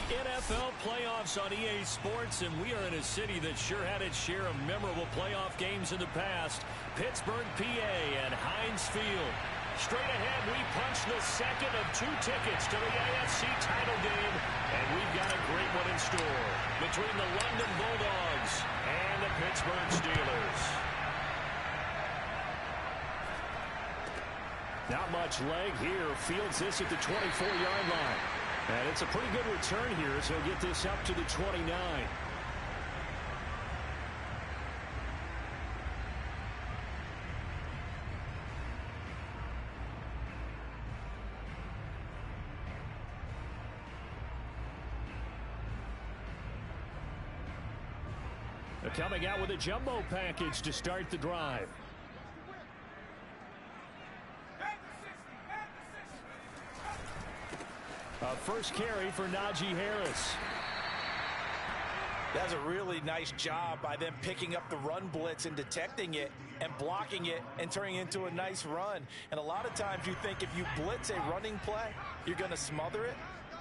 NFL playoffs on EA Sports, and we are in a city that sure had its share of memorable playoff games in the past. Pittsburgh, PA, and Heinz Field. Straight ahead, we punch the second of 2 tickets to the AFC title game, and we've got a great one in store between the London Bulldogs and the Pittsburgh Steelers. Not much leg here. Fields this at the 24-yard line. And it's a pretty good return here as he'll get this up to the 29. They're coming out with a jumbo package to start the drive. First carry for Najee Harris. That's a really nice job by them picking up the run blitz and detecting it and blocking it and turning it into a nice run. And a lot of times you think if you blitz a running play, you're going to smother it.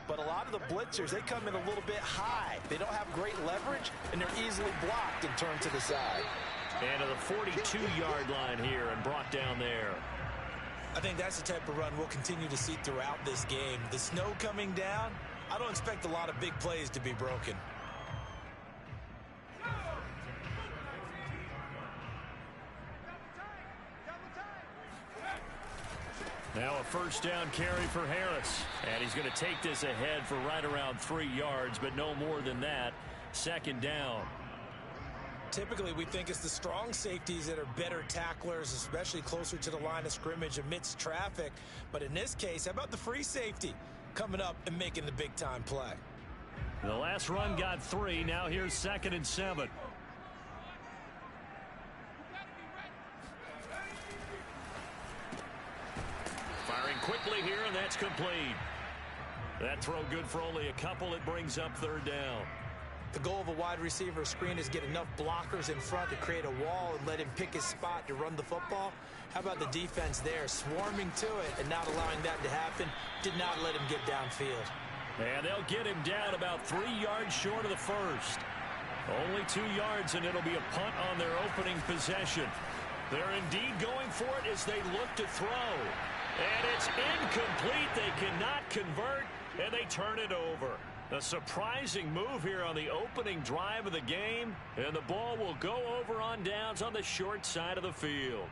But a lot of the blitzers, they come in a little bit high. They don't have great leverage, and they're easily blocked and turned to the side. And to the 42-yard line here and brought down there. I think that's the type of run we'll continue to see throughout this game. The snow coming down, I don't expect a lot of big plays to be broken. Now a first down carry for Harris. And he's going to take this ahead for right around 3 yards, but no more than that. Second down. Typically, we think it's the strong safeties that are better tacklers, especially closer to the line of scrimmage amidst traffic. But in this case, how about the free safety coming up and making the big-time play? The last run got 3. Now here's 2nd and 7. Firing quickly here, and that's complete. That throw good for only a couple. It brings up 3rd down. The goal of a wide receiver screen is get enough blockers in front to create a wall and let him pick his spot to run the football. How about the defense there, swarming to it and not allowing that to happen? Did not let him get downfield. And they'll get him down about 3 yards short of the first. Only 2 yards, and it'll be a punt on their opening possession. They're indeed going for it as they look to throw. And it's incomplete. They cannot convert, and they turn it over. A surprising move here on the opening drive of the game, and the ball will go over on downs on the short side of the field.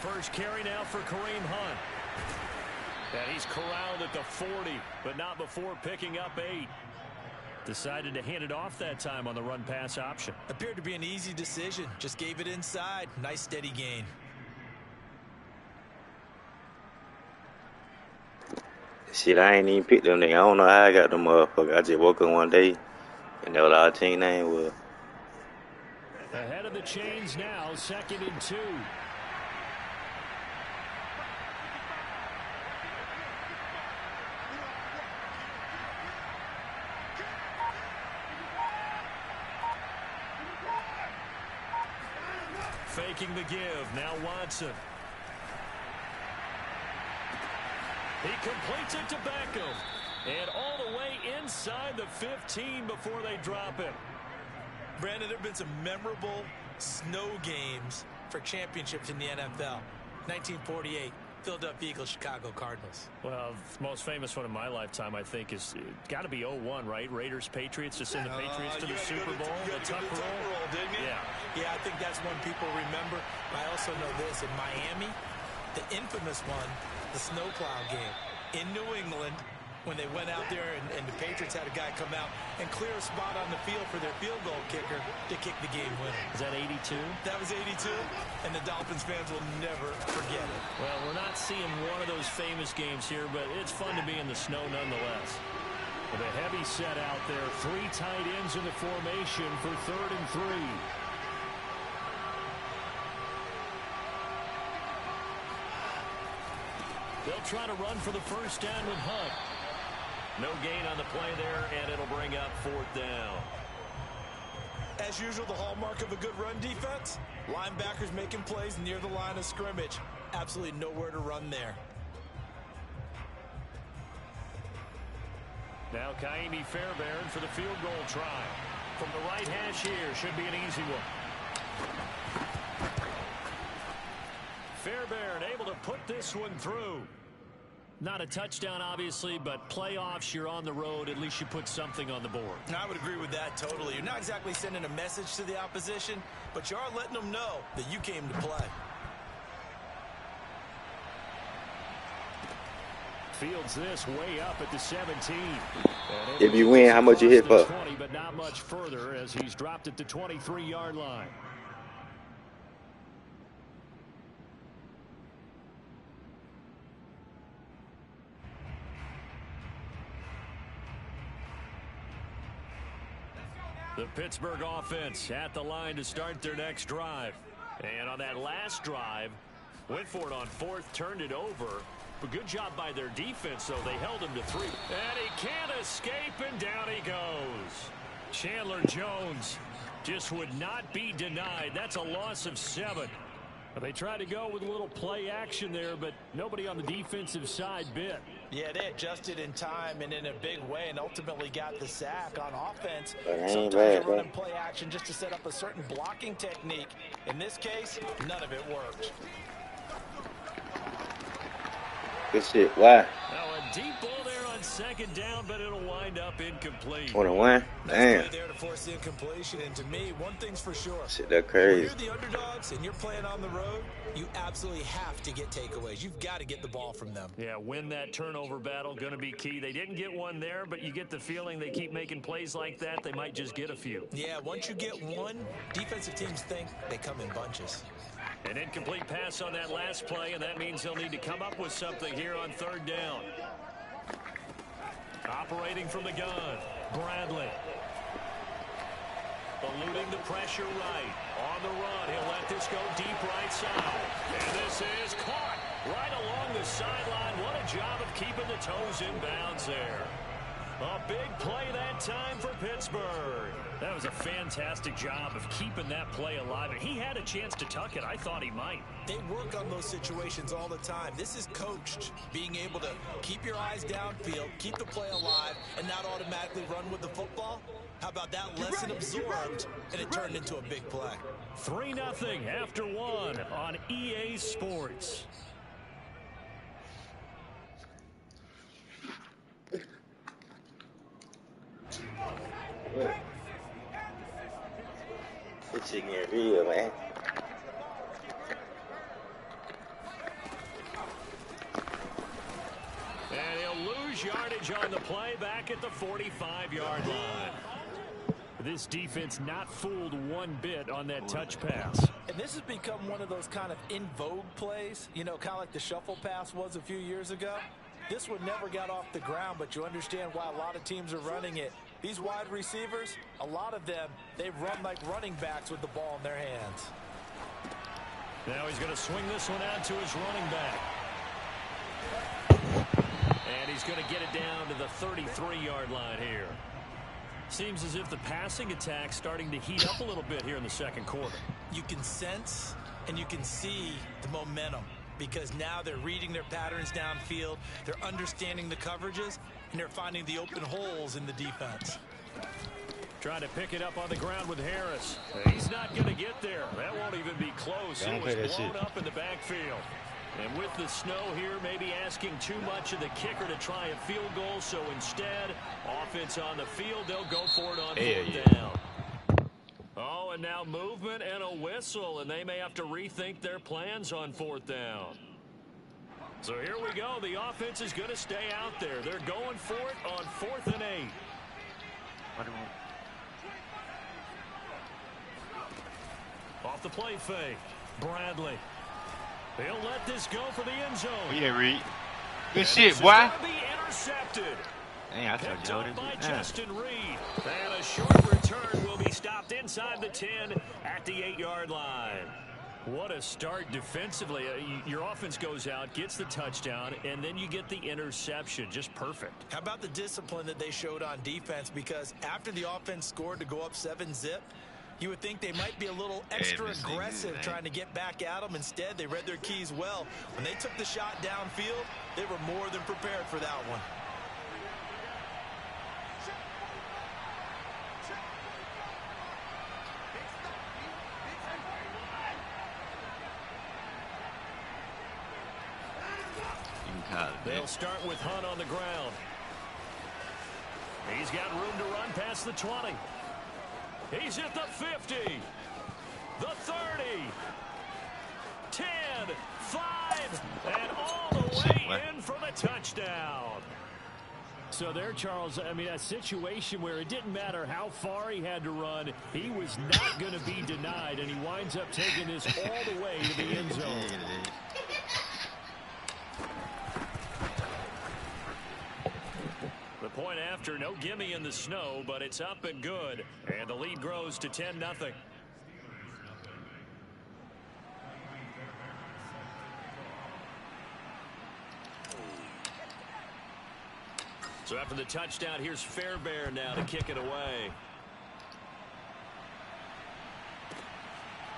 First carry now for Kareem Hunt. And he's corralled at the 40, but not before picking up 8. Decided to hand it off that time on the run-pass option. Appeared to be an easy decision. Just gave it inside. Nice steady gain. Shit, I ain't even picked them niggas. I don't know how I got them motherfuckers. I just woke up one day, and that was our team name was. Ahead of the chains now, 2nd and 2. Faking the give. Now Watson. He completes it to Beckham. And all the way inside the 15 before they drop it. Brandon, there have been some memorable snow games for championships in the NFL. 1948. Philadelphia Eagles, Chicago Cardinals. Well, the most famous one in my lifetime, I think, is got to be 0-1, right? Raiders, Patriots, to send the Patriots to the Super Bowl. The Tuck roll, didn't you? Yeah, I think that's one people remember. I also know this. In Miami, the infamous one, the snowplow game. In New England, when they went out there and the Patriots had a guy come out and clear a spot on the field for their field goal kicker to kick the game winner. Is that 82? That was 82, and the Dolphins fans will never forget it. Well, we're not seeing one of those famous games here, but it's fun to be in the snow nonetheless. The heavy set out there. 3 tight ends in the formation for 3rd and 3. They'll try to run for the first down with Hunt. No gain on the play there, and it'll bring up 4th down. As usual, the hallmark of a good run defense, linebackers making plays near the line of scrimmage. Absolutely nowhere to run there. Now Kaimi Fairbairn for the field goal try. From the right hash here, should be an easy one. Fairbairn able to put this one through. Not a touchdown, obviously, but playoffs, you're on the road. At least you put something on the board. I would agree with that totally. You're not exactly sending a message to the opposition, but you are letting them know that you came to play. Fields this way up at the 17. If you win, how much you hit for? 20, but not much further as he's dropped at the 23-yard line. The Pittsburgh offense at the line to start their next drive. And on that last drive, went for it on 4th, turned it over. But good job by their defense, though. They held him to 3. And he can't escape, and down he goes. Chandler Jones just would not be denied. That's a loss of 7. They tried to go with a little play action there, but nobody on the defensive side bit. Yeah, they adjusted in time and in a big way and ultimately got the sack on offense. Ain't Sometimes bad, you're running play action just to set up a certain blocking technique. In this case, none of it worked. Good shit. Why? Now a deep ball there on 2nd down, but it'll wind up incomplete. 21? Damn. Nice play there to force the incompletion, and to me, one thing's for sure. Shit, that When crazy. you're the underdogs and you're playing on the road, you absolutely have to get takeaways. You've got to get the ball from them. Yeah, win that turnover battle, going to be key. They didn't get one there, but you get the feeling they keep making plays like that, they might just get a few. Yeah, once you get one, defensive teams think they come in bunches. An incomplete pass on that last play, and that means they'll need to come up with something here on 3rd down. Operating from the gun, Bradley. Eluding the pressure right. On the run, he'll let this go deep right side. And this is caught right along the sideline. What a job of keeping the toes in bounds there. A big play that time for Pittsburgh. That was a fantastic job of keeping that play alive. And he had a chance to tuck it. I thought he might. They work on those situations all the time. This is coached, being able to keep your eyes downfield, keep the play alive, and not automatically run with the football. How about that lesson absorbed, and it turned into a big play. 3-0 after 1 on EA Sports. This shit get real, man. And he'll lose yardage on the play back at the 45-yard line. This defense not fooled one bit on that touch pass. And this has become one of those kind of in vogue plays, you know, kind of like the shuffle pass was a few years ago. This one never got off the ground, but you understand why a lot of teams are running it. These wide receivers, a lot of them, they run like running backs with the ball in their hands. Now he's going to swing this one out to his running back. And he's going to get it down to the 33-yard line here. Seems as if the passing attack's starting to heat up a little bit here in the 2nd quarter. You can sense and you can see the momentum because now they're reading their patterns downfield, they're understanding the coverages, and they're finding the open holes in the defense. Trying to pick it up on the ground with Harris. He's not going to get there. That won't even be close. It was blown up in the backfield. And with the snow here, maybe asking too much of the kicker to try a field goal. So instead, offense on the field, they'll go for it on 4th down. Oh, and now movement and a whistle, and they may have to rethink their plans on 4th down. So here we go. The offense is going to stay out there. They're going for it on 4th and 8. Off the play fake, Bradley. He'll let this go for the end zone. Yeah, Reed. Good shit, boy. Be intercepted. Dang, I told Picked you. up by Justin Reed. And a short return will be stopped inside the 10 at the 8-yard line. What a start defensively. Your offense goes out, gets the touchdown, and then you get the interception. Just perfect. How about the discipline that they showed on defense? Because after the offense scored to go up 7-zip, you would think they might be a little extra aggressive trying to get back at them. Instead, they read their keys well. When they took the shot downfield, they were more than prepared for that one. They'll start with Hunt on the ground. He's got room to run past the 20. He's at the 50. The 30. 10. 5. And all the way in for the touchdown. So there, Charles, I mean, a situation where it didn't matter how far he had to run, he was not going to be denied, and he winds up taking this all the way to the end zone. The point after, no gimme in the snow, but it's up and good, and the lead grows to 10-0. So after the touchdown, here's Fairbairn now to kick it away.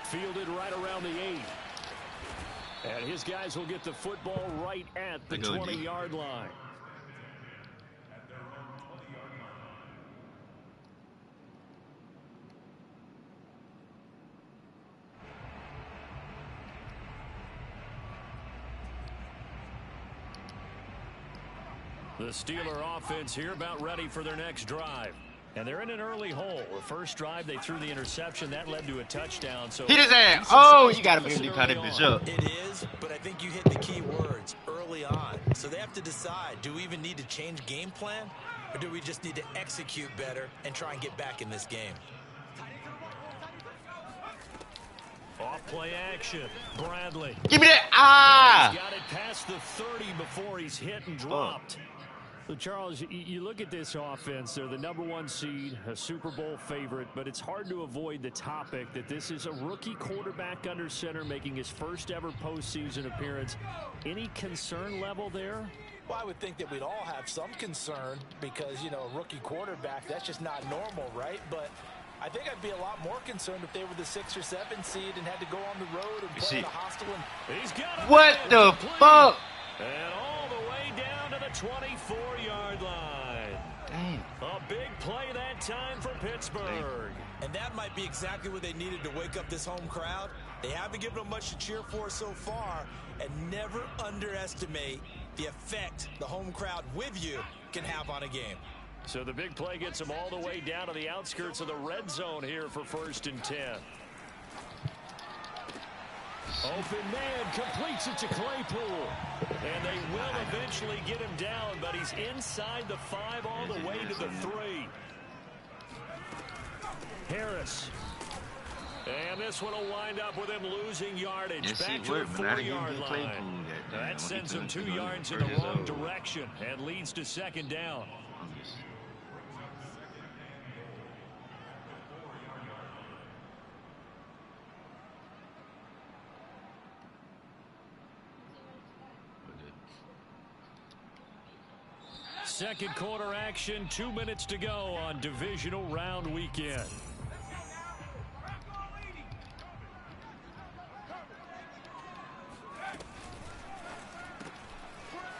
Fielded right around the 8. And his guys will get the football right at the 20-yard line. The Steeler offense here about ready for their next drive. And they're in an early hole. The first drive, they threw the interception. That led to a touchdown. So hit his ass. Oh, you got to make him cut that bitch up. It is, but I think you hit the key words early on. So they have to decide, do we even need to change game plan? Or do we just need to execute better and try and get back in this game? Off play action. Bradley. Give me that. Ah! He's got it past the 30 before he's hit and dropped. So, Charles, you look at this offense. They're the #1 seed, a Super Bowl favorite, but it's hard to avoid the topic that this is a rookie quarterback under center making his first ever postseason appearance. Any concern level there? Well, I would think that we'd all have some concern because, you know, a rookie quarterback, that's just not normal, right? But I think I'd be a lot more concerned if they were the 6 or 7 seed and had to go on the road and play in a hostile. He's got it. What the fuck? And all the way down to the 24-yard line. Damn. A big play that time for Pittsburgh. And that might be exactly what they needed to wake up this home crowd. They haven't given them much to cheer for so far, and never underestimate the effect the home crowd with you can have on a game. So the big play gets them all the way down to the outskirts of the red zone here for 1st and 10. Open man completes it to Claypool. And they will eventually get him down, but he's inside the 5 all the way to the 3. Harris. And this one will wind up with him losing yardage. Back to the 4-yard line. That sends him 2 yards in the wrong direction and leads to 2nd down. Second quarter action, 2 minutes to go on divisional round weekend.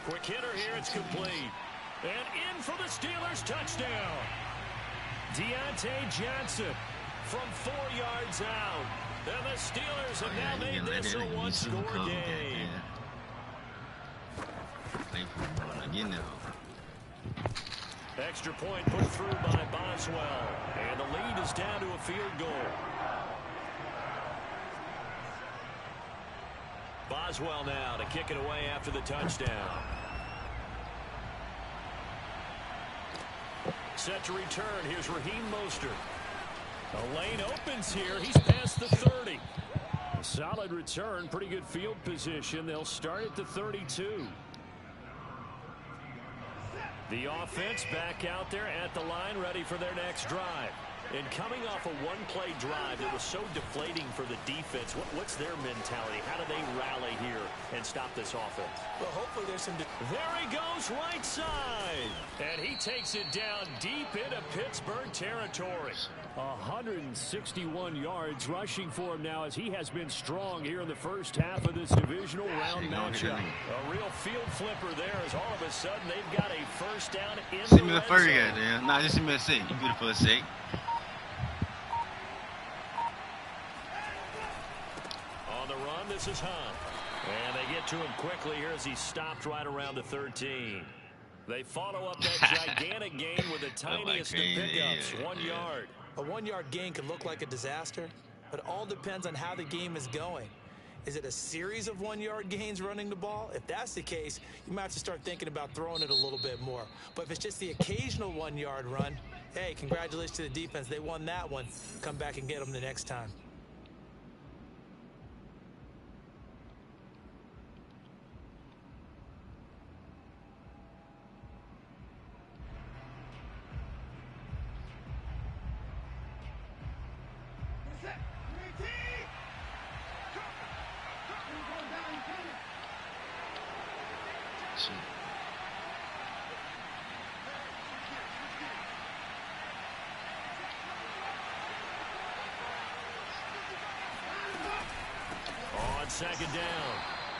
Quick hitter here, it's complete. And in for the Steelers touchdown. Deontay Johnson from 4 yards out. And the Steelers have now made this a one-score game. Extra point put through by Boswell. And the lead is down to a field goal. Boswell now to kick it away after the touchdown. Set to return. Here's Raheem Mostert. The lane opens here. He's past the 30. A solid return. Pretty good field position. They'll start at the 32. The offense back out there at the line, ready for their next drive. And coming off a one-play drive, it was so deflating for the defense. What's their mentality? How do they rally here and stop this offense? Well, hopefully there's some... There he goes, right side. And he takes it down deep into Pittsburgh territory. 161 yards rushing for him now as he has been strong here in the first half of this divisional round matchup. A real field flipper there as all of a sudden they've got a first down in the red zone. Nah, just see me a sec. You beautiful a sec. On the run, this is Hunt. And they get to him quickly here as he stopped right around the 13. They follow up that gigantic gain with the tiniest of pickups, 1 yard. A 1 yard gain can look like a disaster, but it all depends on how the game is going. Is it a series of 1 yard gains running the ball? If that's the case, you might have to start thinking about throwing it a little bit more. But if it's just the occasional 1 yard run, hey, congratulations to the defense. They won that one. Come back and get them the next time. On second down,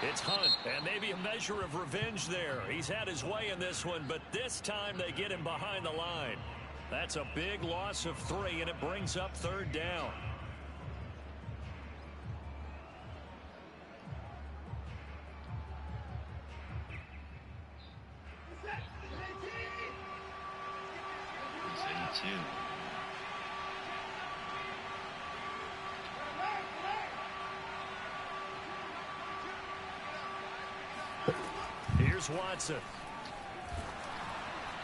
it's Hunt, and maybe a measure of revenge there. He's had his way in this one, but this time they get him behind the line. That's a big loss of 3, and it brings up third down. Here's Watson.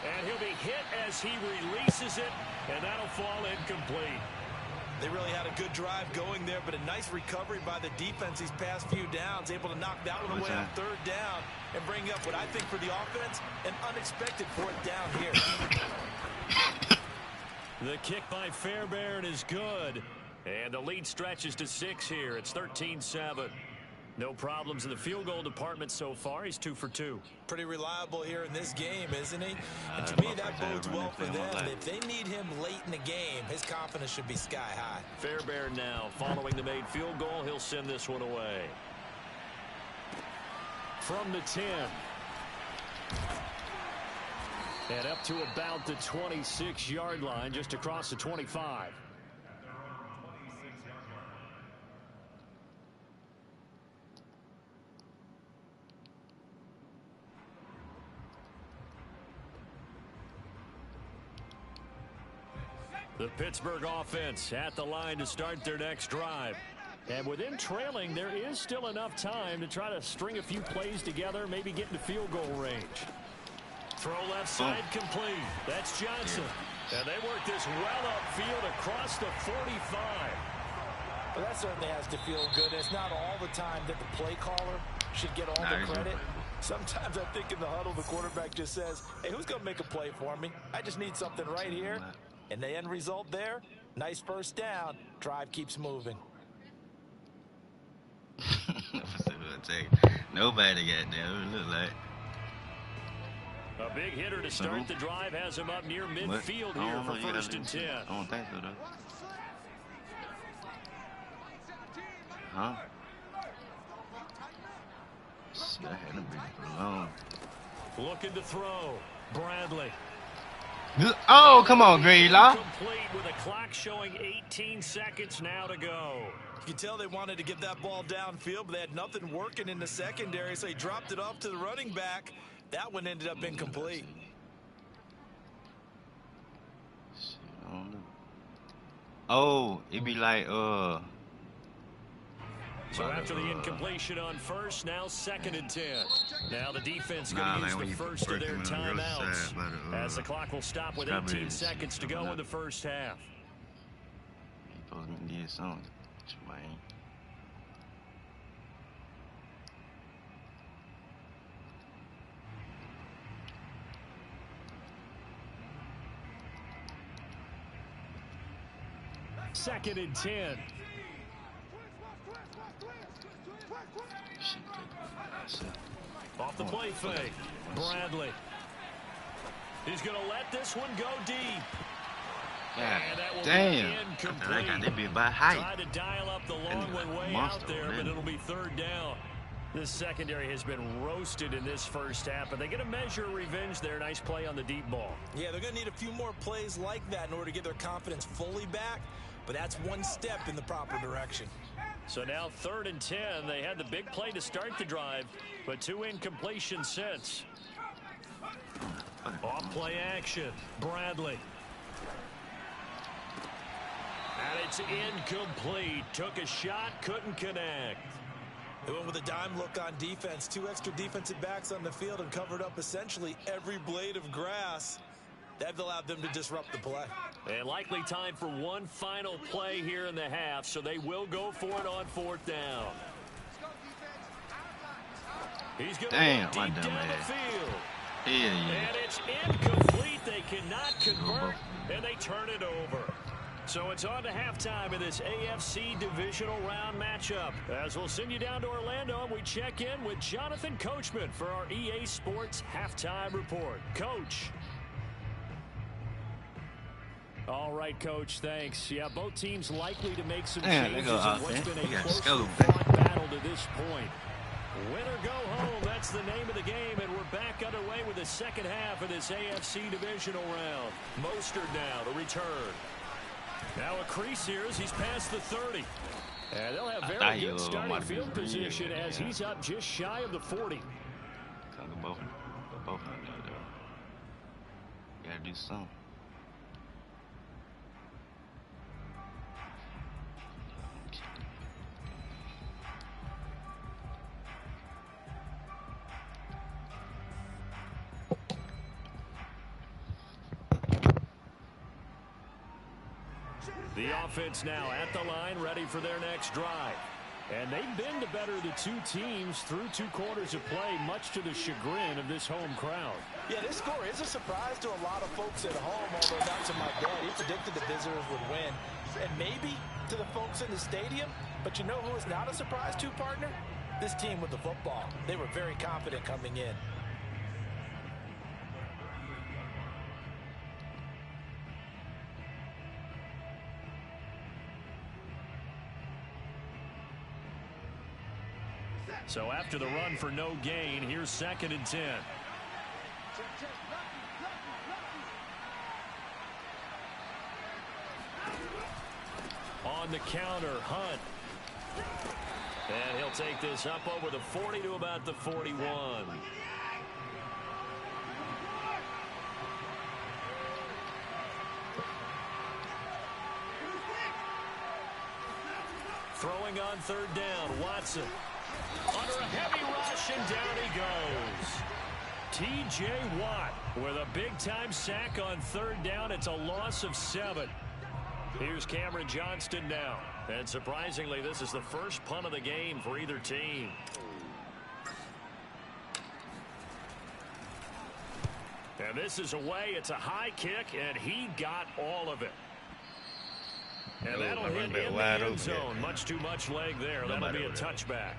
And he'll be hit as he releases it, and that'll fall incomplete. They really had a good drive going there, but a nice recovery by the defense these past few downs, able to knock that one away on third down and bring up what I think for the offense, an unexpected fourth down here. The kick by Fairbairn is good, and the lead stretches to 6 here. It's 13-7. No problems in the field goal department so far. He's 2 for 2. Pretty reliable here in this game, isn't he? And to me, that bodes well for them. If they need him late in the game, his confidence should be sky high. Fairbairn now following the made field goal. He'll send this one away. From the 10. And up to about the 26-yard line, just across the 25. The Pittsburgh offense at the line to start their next drive. And with them trailing, there is still enough time to try to string a few plays together, maybe get into field goal range. Throw left side complete. That's Johnson. And they work this well upfield across the 45. Well, that certainly has to feel good. It's not all the time that the play caller should get all the credit. Sometimes I think in the huddle, the quarterback just says, hey, who's going to make a play for me? I just need something right here. And the end result there, nice first down. Drive keeps moving. Nobody got there. It look like. A big hitter to start the drive has him up near midfield here for 1st and 10. I don't think so, though. Huh? See, I had him pretty long. Looking to throw. Bradley. Oh, come on, Greenlaw. Complete with a clock showing 18 seconds now to go. You can tell they wanted to get that ball downfield, but they had nothing working in the secondary, so he dropped it off to the running back. That one ended up incomplete. Oh, it'd be like, So after the incompletion on first, now 2nd and 10. Now the defense going to use the first of their timeouts as the clock will stop with 18 seconds to go in the first half. 2nd and 10. Off the play fake. Bradley. He's going to let this one go deep. God And that will damn. be incomplete. I got that bit by height. Tried to dial up the long one way out there, but it'll be 3rd down. This secondary has been roasted in this first half, but they get a measure of revenge there. Nice play on the deep ball. Yeah, they're going to need a few more plays like that in order to get their confidence fully back, but that's one step in the proper direction. So now 3rd and 10. They had the big play to start the drive, but 2 incompletions since. Off play action. Bradley. And it's incomplete. Took a shot, couldn't connect. They went with a dime look on defense. 2 extra defensive backs on the field and covered up essentially every blade of grass. That allowed them to disrupt the play. And likely time for one final play here in the half, so they will go for it on 4th down. He's going to look deep down the field. Yeah. And it's incomplete. They cannot convert, and they turn it over. So it's on to halftime in this AFC divisional round matchup. As we'll send you down to Orlando, and we check in with Jonathan Coachman for our EA Sports Halftime Report. Coach. All right, Coach, thanks. Yeah, both teams likely to make some changes in what's been a closely fought battle to this point. Win or go home, that's the name of the game, and we're back underway with the second half of this AFC divisional round. Mostert now to return. Now a crease here as he's past the 30. And they'll have very good starting field position as he's up just shy of the 40. Both gotta do something. The offense now at the line, ready for their next drive. And they've been the better of the 2 teams through 2 quarters of play, much to the chagrin of this home crowd. Yeah, this score is a surprise to a lot of folks at home, although not to my dad. He predicted the visitors would win. And maybe to the folks in the stadium, but you know who is not a surprise to, partner? This team with the football. They were very confident coming in. So after the run for no gain, here's 2nd and 10. On the counter, Hunt. And he'll take this up over the 40 to about the 41. Throwing on 3rd down, Watson. Under a heavy rush, and down he goes. T.J. Watt with a big-time sack on 3rd down. It's a loss of 7. Here's Cameron Johnston now. And surprisingly, this is the first punt of the game for either team. And this is away. It's a high kick, and he got all of it. And that'll hit in the end zone. Much too much leg there. That'll be a touchback.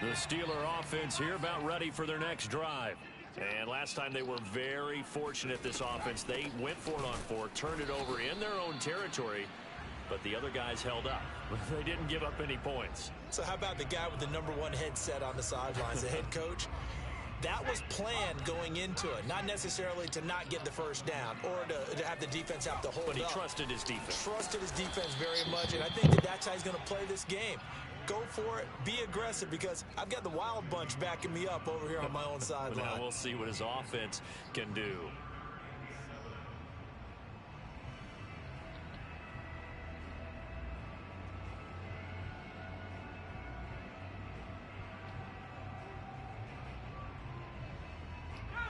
The Steeler offense here about ready for their next drive. And last time they were very fortunate, this offense. They went for it on 4, turned it over in their own territory, but the other guys held up. They didn't give up any points. So how about the guy with the #1 headset on the sidelines, the head coach? That was planned going into it, not necessarily to not get the first down or to have the defense have to hold up. But he trusted his defense. Trusted his defense very much, and I think that's how he's going to play this game. Go for it, be aggressive, because I've got the wild bunch backing me up over here on my own sideline. Now we'll see what his offense can do.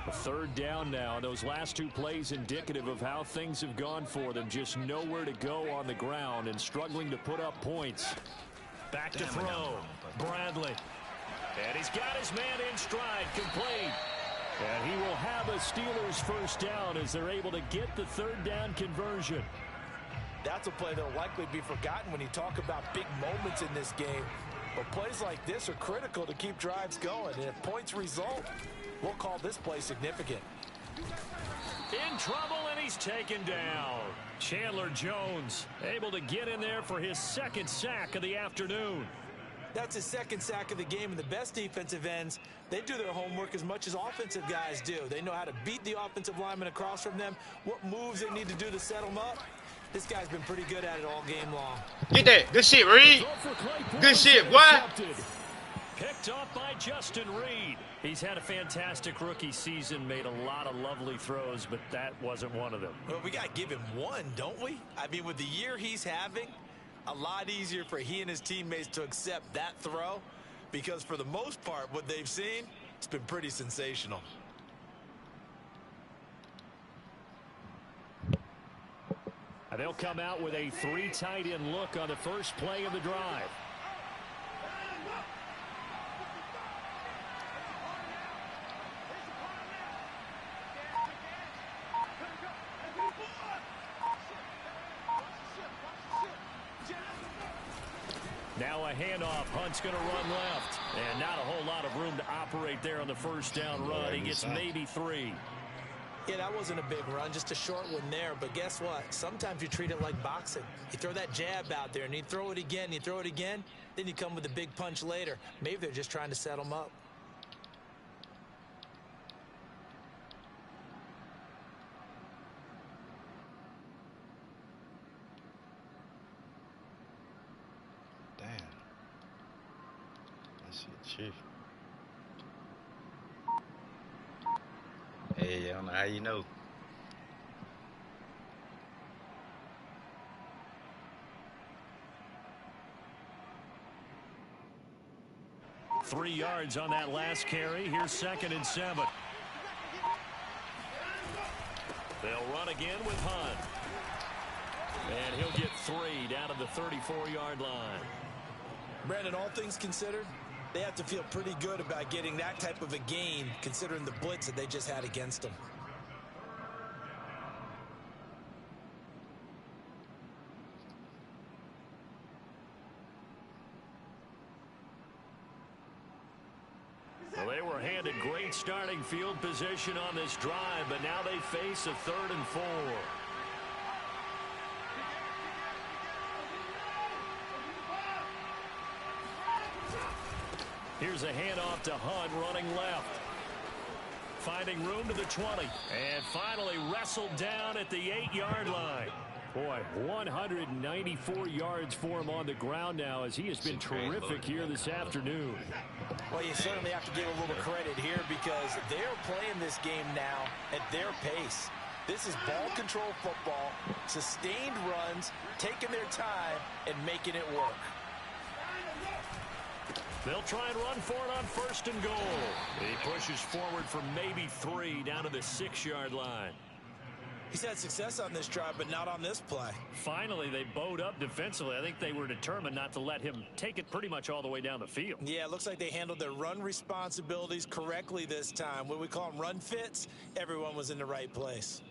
A third down now. Those last two plays indicative of how things have gone for them. Just nowhere to go on the ground and struggling to put up points. Back to throw. Bradley. And he's got his man in stride, complete. And he will have a Steelers first down as they're able to get the third down conversion. That's a play that will likely be forgotten when you talk about big moments in this game. But plays like this are critical to keep drives going. And if points result, we'll call this play significant. In trouble, and he's taken down. Chandler Jones able to get in there for his second sack of the afternoon. That's his second sack of the game, and the best defensive ends, they do their homework as much as offensive guys do. They know how to beat the offensive lineman across from them, what moves they need to do to set them up. This guy's been pretty good at it all game long. Get that. Good shit, Reed. Good shit, boy. Picked off by Justin Reed. He's had a fantastic rookie season, made a lot of lovely throws, but that wasn't one of them. Well, we got to give him one, don't we? I mean, with the year he's having, a lot easier for he and his teammates to accept that throw, because for the most part, what they've seen, it's been pretty sensational. And they'll come out with a 3 tight end look on the first play of the drive. Now a handoff. Hunt's going to run left. And not a whole lot of room to operate there on the first down run. He gets maybe 3. Yeah, that wasn't a big run, just a short one there. But guess what? Sometimes you treat it like boxing. You throw that jab out there, and you throw it again, you throw it again, then you come with a big punch later. Maybe they're just trying to set them up. Damn. That shit cheap. Hey, I don't know how you know. Three yards on that last carry. Here's 2nd and 7. They'll run again with Hunt. And he'll get 3 down to the 34-yard line. Brandon, all things considered, they have to feel pretty good about getting that type of a gain, considering the blitz that they just had against them. Well, they were handed great starting field position on this drive, but now they face a 3rd and 4. Here's a handoff to Hunt running left. Finding room to the 20. And finally wrestled down at the 8-yard line. Boy, 194 yards for him on the ground now as he has been terrific here this afternoon. Well, you certainly have to give a little credit here because they're playing this game now at their pace. This is ball control football, sustained runs, taking their time, and making it work. They'll try and run for it on 1st and goal. He pushes forward for maybe 3 down to the 6-yard line. He's had success on this drive, but not on this play. Finally, they bowed up defensively. I think they were determined not to let him take it pretty much all the way down the field. Yeah, it looks like they handled their run responsibilities correctly this time. What we call them run fits, everyone was in the right place.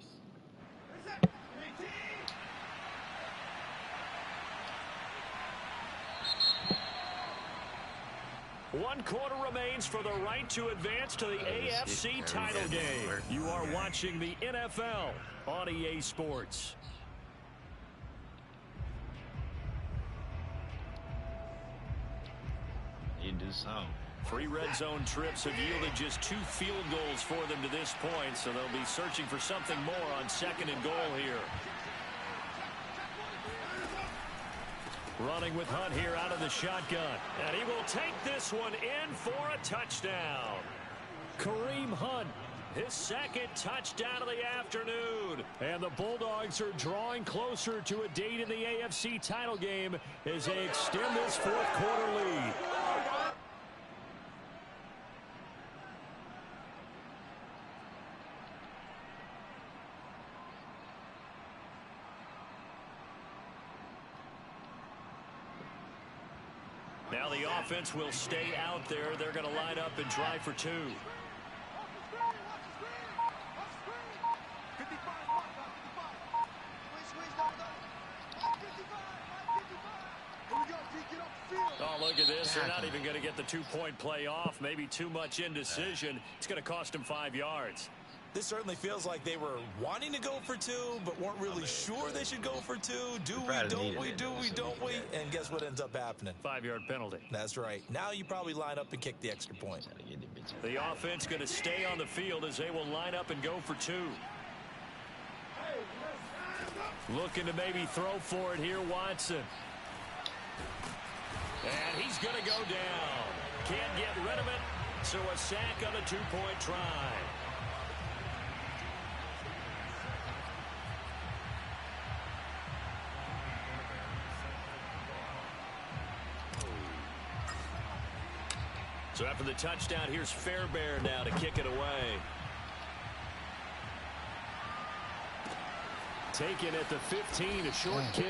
One quarter remains for the right to advance to the AFC title game. You are watching the NFL on EA Sports. You do something. 3 red zone trips have yielded just 2 field goals for them to this point, so they'll be searching for something more on 2nd and goal here. Running with Hunt here out of the shotgun. And he will take this one in for a touchdown. Kareem Hunt, his 2nd touchdown of the afternoon. And the Bulldogs are drawing closer to a date in the AFC title game as they extend this 4th quarter lead. Now the offense will stay out there. They're going to line up and try for two. Oh, look at this. They're not even going to get the two-point play off. Maybe too much indecision. It's going to cost them 5 yards. This certainly feels like they were wanting to go for two, but weren't really sure they should go for two. Do we, don't we, do we, don't we? And guess what ends up happening? 5-yard penalty. That's right. Now you probably line up and kick the extra point. The offense going to stay on the field as they will line up and go for two. Looking to maybe throw for it here, Watson. And he's going to go down. Can't get rid of it, so a sack on the two-point try. So after the touchdown, here's Fairbairn now to kick it away. Taken at the 15, a short kick.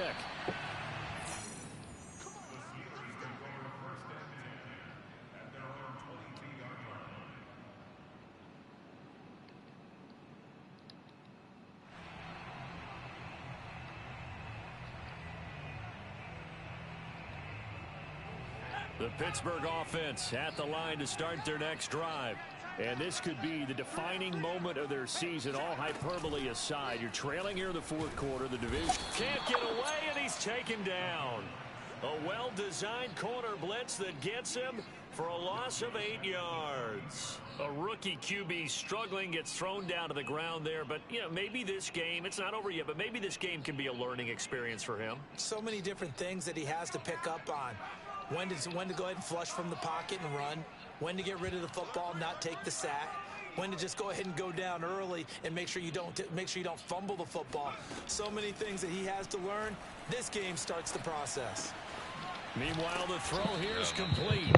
The Pittsburgh offense at the line to start their next drive. And this could be the defining moment of their season, all hyperbole aside. You're trailing here in the fourth quarter. The division can't get away, and he's taken down. A well-designed corner blitz that gets him for a loss of 8 yards. A rookie QB struggling, gets thrown down to the ground there. But, you know, maybe this game, it's not over yet, but maybe this game can be a learning experience for him. So many different things that he has to pick up on. When to go ahead and flush from the pocket and run. When to get rid of the football, not take the sack. When to just go ahead and go down early and make sure you don't fumble the football. So many things that he has to learn. This game starts the process. Meanwhile, the throw here is complete.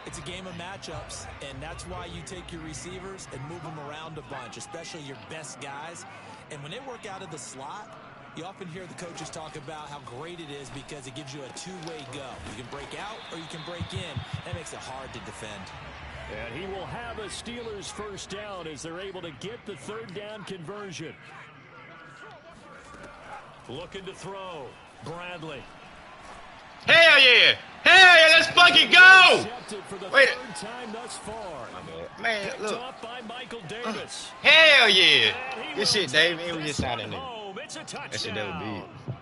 It's a game of matchups, and that's why you take your receivers and move them around a bunch, especially your best guys. And when they work out of the slot, you often hear the coaches talk about how great it is because it gives you a two-way go. You can break out or you can break in. That makes it hard to defend. And he will have a Steelers first down as they're able to get the third down conversion. Looking to throw. Bradley. Hell yeah! Hell yeah! Let's fucking go! Wait. Time thus far. Man, look. Up by Michael Davis. Hell yeah! Good shit, Dave. Man, we just signed that nigga. It's a touchdown. That shit that would be.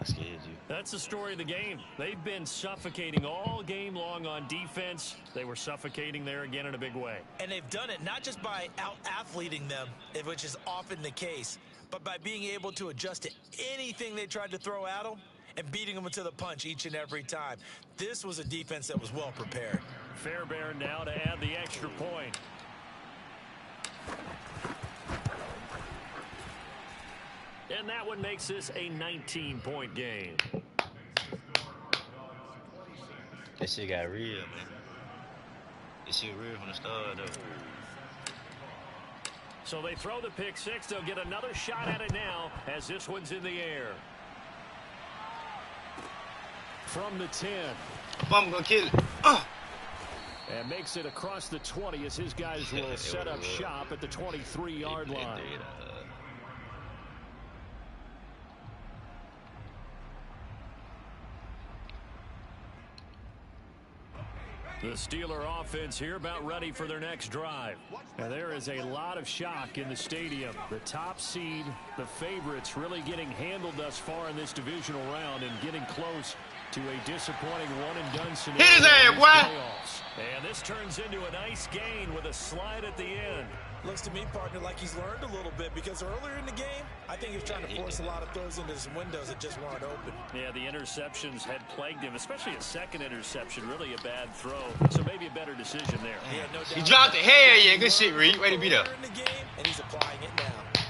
I scared you. That's the story of the game. They've been suffocating all game long on defense. They were suffocating there again in a big way. And they've done it not just by out-athleting them, which is often the case, but by being able to adjust to anything they tried to throw at them and beating them to the punch each and every time. This was a defense that was well prepared. Fairbairn now to add the extra point. And that one makes this a 19-point game. That shit got real, man. This shit real from the start, though. So they throw the pick six. They'll get another shot at it now as this one's in the air. From the 10. I'm gonna kill it. And makes it across the 20 as his guys will set up shop at the 23-yard line. The Steeler offense here about ready for their next drive. And there is a lot of shock in the stadium. The top seed, the favorites, really getting handled thus far in this divisional round and getting close to a disappointing one-and-done scenario. Hit his ass, boy! And this turns into a nice gain with a slide at the end. Looks to me, partner, like he's learned a little bit because earlier in the game, I think he was trying to force a lot of throws into some windows that just weren't open. Yeah, the interceptions had plagued him, especially a second interception, really a bad throw. So maybe a better decision there. Yeah, no doubt. He dropped it. Hell yeah, good shit, Reed. Way to be there. In the game, and he's applying it now.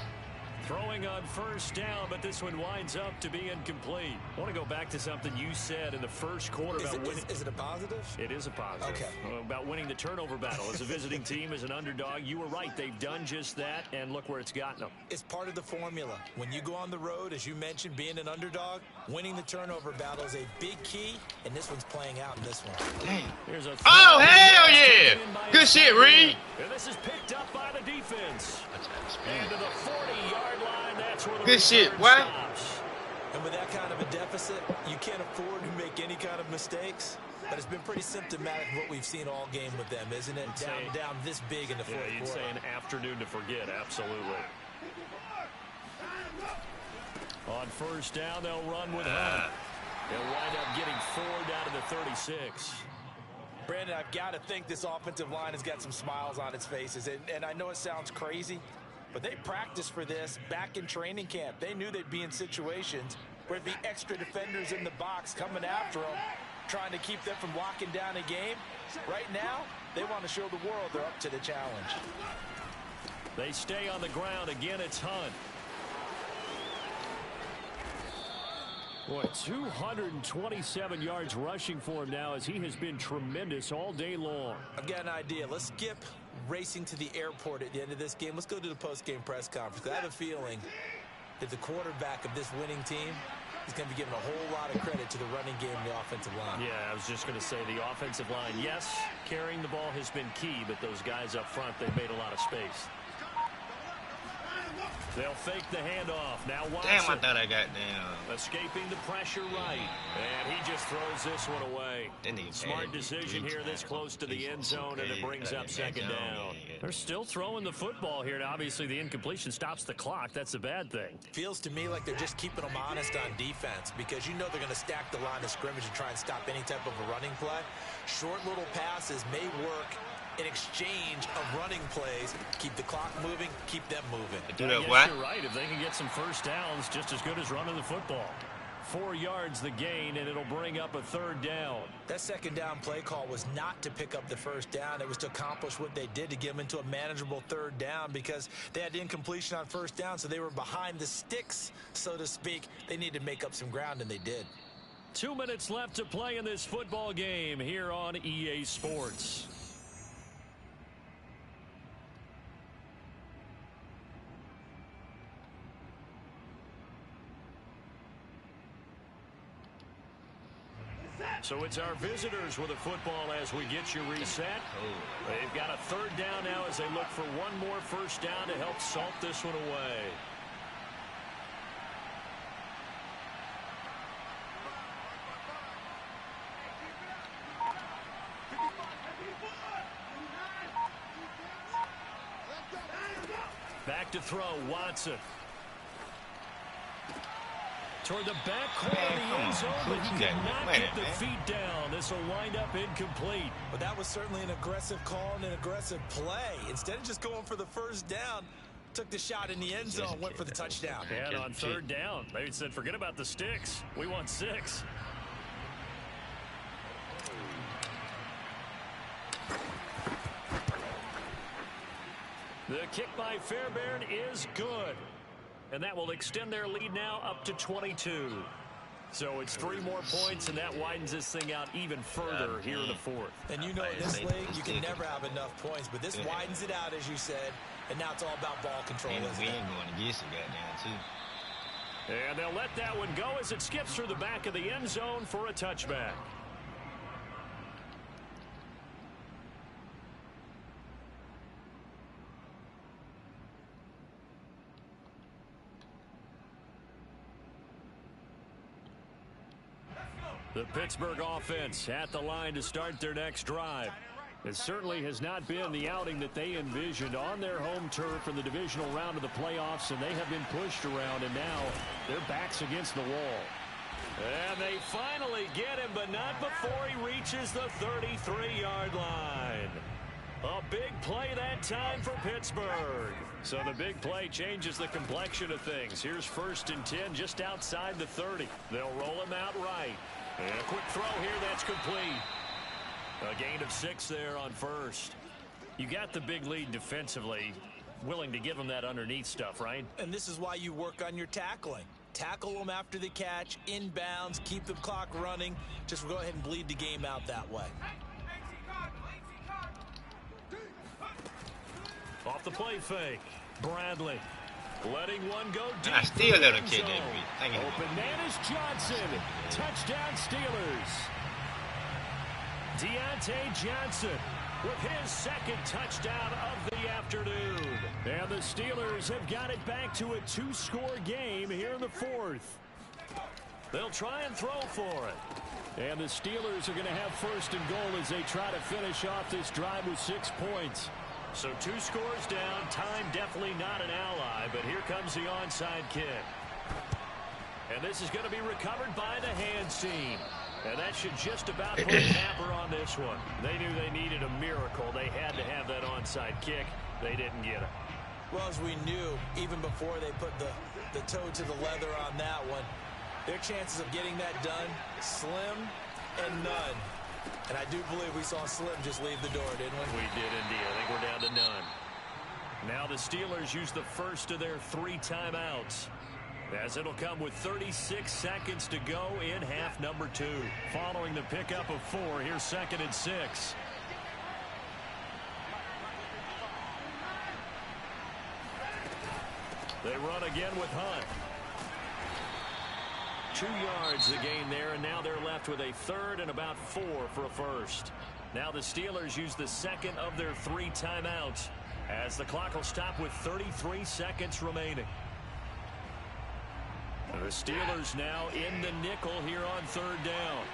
Throwing on first down, but this one winds up to be incomplete. I want to go back to something you said in the first quarter about winning. Is it a positive? It is a positive. Okay. About winning the turnover battle. As a visiting team, as an underdog, you were right. They've done just that, and look where it's gotten them. It's part of the formula. When you go on the road, as you mentioned, being an underdog, winning the turnover battle is a big key, and this one's playing out in this one. Dang. Here's a Oh, hell yeah. Good shit, Reed. And this is picked up by the defense. And to the 40-yard line, that's where the Good shit, return what? stops. And with that kind of a deficit, you can't afford to make any kind of mistakes. But it's been pretty symptomatic of what we've seen all game with them, isn't it? Down this big in the fourth quarter. You'd say an afternoon to forget, absolutely. On first down, they'll run with Hunt. They'll wind up getting 4 down to the 36. Brandon, I've got to think this offensive line has got some smiles on its faces. And I know it sounds crazy, but they practiced for this back in training camp. They knew they'd be in situations where there'd be extra defenders in the box coming after them, trying to keep them from locking down a game. Right now, they want to show the world they're up to the challenge. They stay on the ground. Again, it's Hunt. Boy, 227 yards rushing for him now, as he has been tremendous all day long. I've got an idea. Let's skip racing to the airport at the end of this game. Let's go to the post-game press conference. I have a feeling that the quarterback of this winning team is going to be giving a whole lot of credit to the running game and the offensive line. Yeah, I was just going to say the offensive line, yes, carrying the ball has been key, but those guys up front, they've made a lot of space. They'll fake the handoff. Now Watson. Damn, I thought I got down. Escaping the pressure right. And he just throws this one away. Smart decision here this close to the end zone, and it brings up second down. They're still throwing the football here. Now, obviously, the incompletion stops the clock. That's a bad thing. Feels to me like they're just keeping them honest on defense, because you know they're going to stack the line of scrimmage and try and stop any type of a running play. Short little passes may work in exchange of running plays. Keep the clock moving, keep them moving. Do that, yes, what? You're right. If they can get some first downs, just as good as running the football. 4 yards the gain, and it'll bring up a third down. That second down play call was not to pick up the first down. It was to accomplish what they did, to get them into a manageable third down, because they had incompletion on first down, so they were behind the sticks, so to speak. They needed to make up some ground, and they did. 2 minutes left to play in this football game here on EA Sports. So it's our visitors with a football as we get you reset. They've got a third down now as they look for one more first down to help salt this one away. Back to throw, Watson. Toward the back corner of the end zone, but he cannot get the feet down. This will wind up incomplete. But that was certainly an aggressive call and an aggressive play. Instead of just going for the first down, took the shot in the end zone, went for the touchdown. And on third down, they said, forget about the sticks. We want 6. The kick by Fairbairn is good. And that will extend their lead now up to 22. So it's 3 more points, and that widens this thing out even further here in the fourth. And you know in this league, you can never have enough points, but this widens it out, as you said, and now it's all about ball control, isn't it? We ain't going to get some goddamn too. And they'll let that one go as it skips through the back of the end zone for a touchback. The Pittsburgh offense at the line to start their next drive. It certainly has not been the outing that they envisioned on their home turf in the divisional round of the playoffs, and they have been pushed around, and now their backs against the wall. And they finally get him, but not before he reaches the 33-yard line. A big play that time for Pittsburgh. So the big play changes the complexion of things. Here's 1st and 10 just outside the 30. They'll roll him out right. And a quick throw here, that's complete. A gain of 6 there on first. You got the big lead defensively. willing to give them that underneath stuff, right? And this is why you work on your tackling. Tackle them after the catch, inbounds, keep the clock running. Just go ahead and bleed the game out that way. Off the play fake. Bradley letting one go deep. I still let him catch that beat. Thank you. Bananas Johnson. Touchdown Steelers. Deontay Johnson with his second touchdown of the afternoon. And the Steelers have got it back to a 2-score game here in the fourth. They'll try and throw for it. And the Steelers are going to have first and goal as they try to finish off this drive with 6 points. So 2 scores down. Time definitely not an ally, but here comes the onside kick. And this is going to be recovered by the hands team. And that should just about put a capper on this one. They knew they needed a miracle. They had to have that onside kick. They didn't get it. Well, as we knew, even before they put the toe to the leather on that one, their chances of getting that done, slim and none. And I do believe we saw Slim just leave the door, didn't we? We did indeed. I think we're down to none. Now the Steelers use the first of their 3 timeouts, as it'll come with 36 seconds to go in half number 2. Following the pickup of 4, here's 2nd and 6. They run again with Hunt. 2 yards the gain there, and now they're left with a 3rd and about 4 for a first. Now the Steelers use the second of their 3 timeouts, as the clock will stop with 33 seconds remaining. The Steelers now in the nickel here on 3rd down.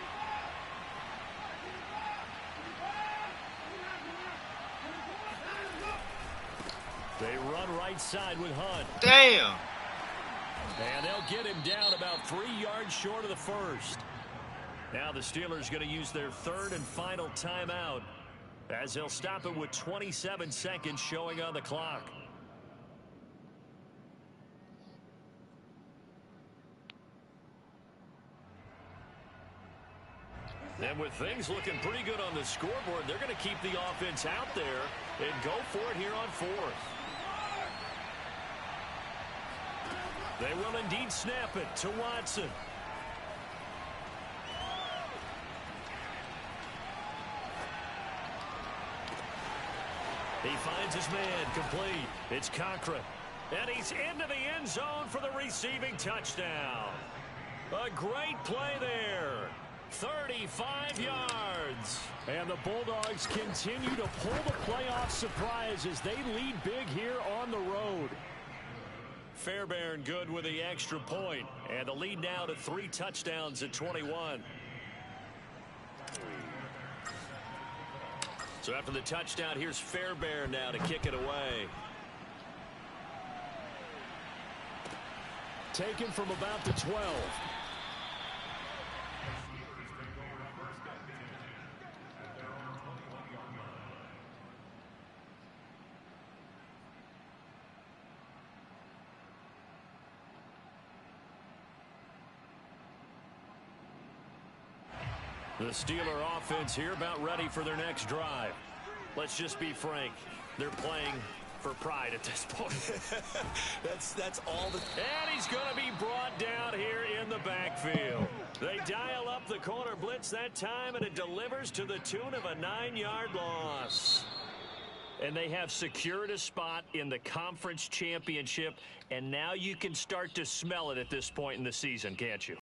They run right side with Hunt. Damn. And they'll get him down about 3 yards short of the first. Now the Steelers going to use their 3rd and final timeout, as they'll stop it with 27 seconds showing on the clock. And with things looking pretty good on the scoreboard, they're going to keep the offense out there and go for it here on 4th. They will indeed snap it to Watson. He finds his man complete. It's Cochran. And he's into the end zone for the receiving touchdown. A great play there. 35 yards. And the Bulldogs continue to pull the playoff surprise as they lead big here on the road. Fairbairn good with the extra point, and the lead now to 3 touchdowns at 21. So after the touchdown, here's Fairbairn now to kick it away. Taken from about the 12. The Steeler offense here about ready for their next drive. Let's just be frank. They're playing for pride at this point. that's all the... And he's going to be brought down here in the backfield. They dial up the corner blitz that time, and it delivers to the tune of a 9-yard loss. And they have secured a spot in the conference championship, and now you can start to smell it at this point in the season, can't you?